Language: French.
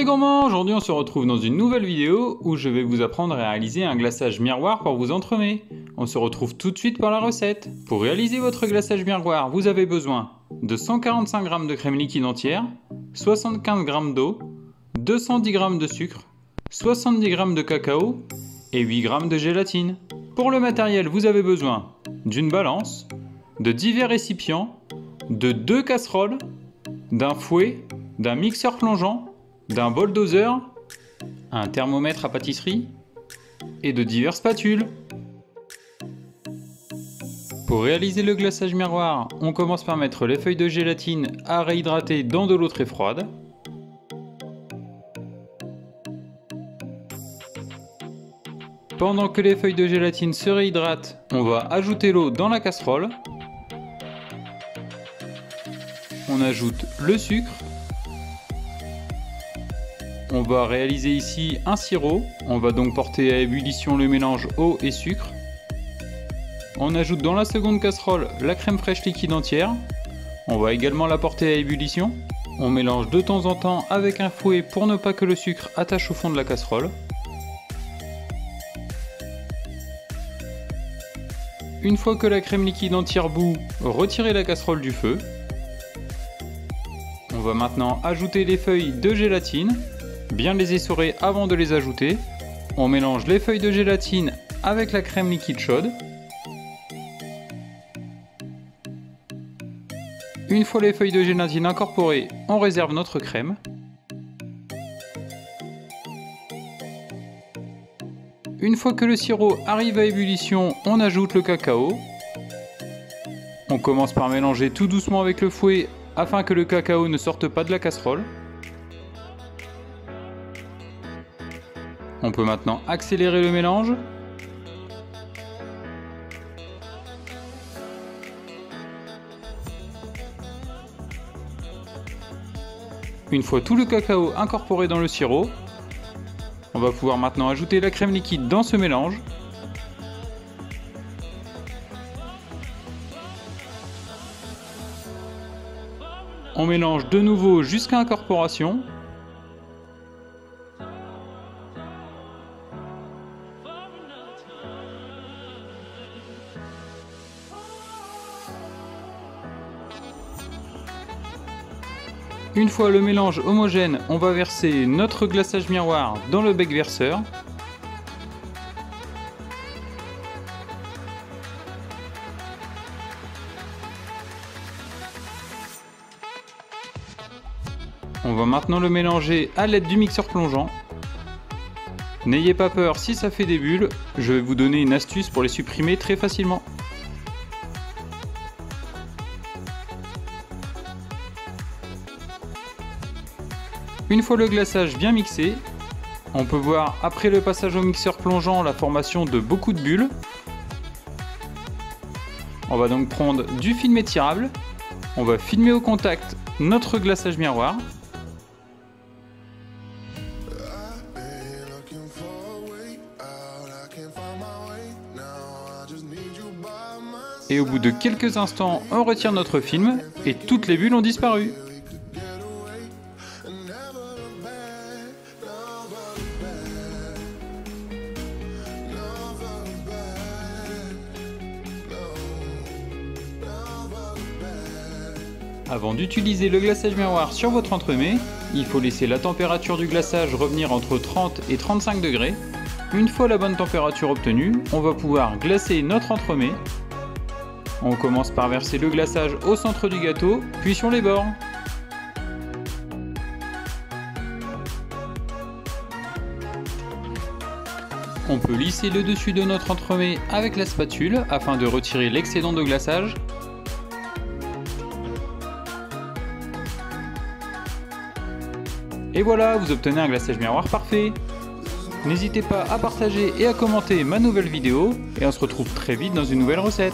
gourmands, aujourd'hui on se retrouve dans une nouvelle vidéo où je vais vous apprendre à réaliser un glaçage miroir pour vos entremets. On se retrouve tout de suite pour la recette. Pour réaliser votre glaçage miroir, vous avez besoin de 145 g de crème liquide entière, 75 g d'eau, 210 g de sucre, 70 g de cacao et 8 g de gélatine. Pour le matériel, vous avez besoin d'une balance, de divers récipients, de 2 casseroles, d'un fouet, d'un mixeur plongeant, d'un bol doseur, un thermomètre à pâtisserie et de diverses spatules. Pour réaliser le glaçage miroir, on commence par mettre les feuilles de gélatine à réhydrater dans de l'eau très froide. Pendant que les feuilles de gélatine se réhydratent, on va ajouter l'eau dans la casserole. On ajoute le sucre. On va réaliser ici un sirop. On va donc porter à ébullition le mélange eau et sucre. On ajoute dans la seconde casserole la crème fraîche liquide entière. On va également la porter à ébullition. On mélange de temps en temps avec un fouet pour ne pas que le sucre attache au fond de la casserole. Une fois que la crème liquide entière bout, retirez la casserole du feu. On va maintenant ajouter les feuilles de gélatine, bien les essorer avant de les ajouter. On mélange les feuilles de gélatine avec la crème liquide chaude. Une fois les feuilles de gélatine incorporées, on réserve notre crème. Une fois que le sirop arrive à ébullition, on ajoute le cacao. On commence par mélanger tout doucement avec le fouet afin que le cacao ne sorte pas de la casserole. On peut maintenant accélérer le mélange. Une fois tout le cacao incorporé dans le sirop, on va pouvoir maintenant ajouter la crème liquide dans ce mélange. On mélange de nouveau jusqu'à incorporation. Une fois le mélange homogène, on va verser notre glaçage miroir dans le bec verseur. On va maintenant le mélanger à l'aide du mixeur plongeant. N'ayez pas peur si ça fait des bulles, je vais vous donner une astuce pour les supprimer très facilement. Une fois le glaçage bien mixé, on peut voir après le passage au mixeur plongeant la formation de beaucoup de bulles. On va donc prendre du film étirable, on va filmer au contact notre glaçage miroir. Et au bout de quelques instants, on retire notre film et toutes les bulles ont disparu. Avant d'utiliser le glaçage miroir sur votre entremets, il faut laisser la température du glaçage revenir entre 30 et 35 degrés. Une fois la bonne température obtenue, on va pouvoir glacer notre entremets. On commence par verser le glaçage au centre du gâteau, puis sur les bords. On peut lisser le dessus de notre entremets avec la spatule afin de retirer l'excédent de glaçage. Et voilà, vous obtenez un glaçage miroir parfait. N'hésitez pas à partager et à commenter ma nouvelle vidéo et on se retrouve très vite dans une nouvelle recette.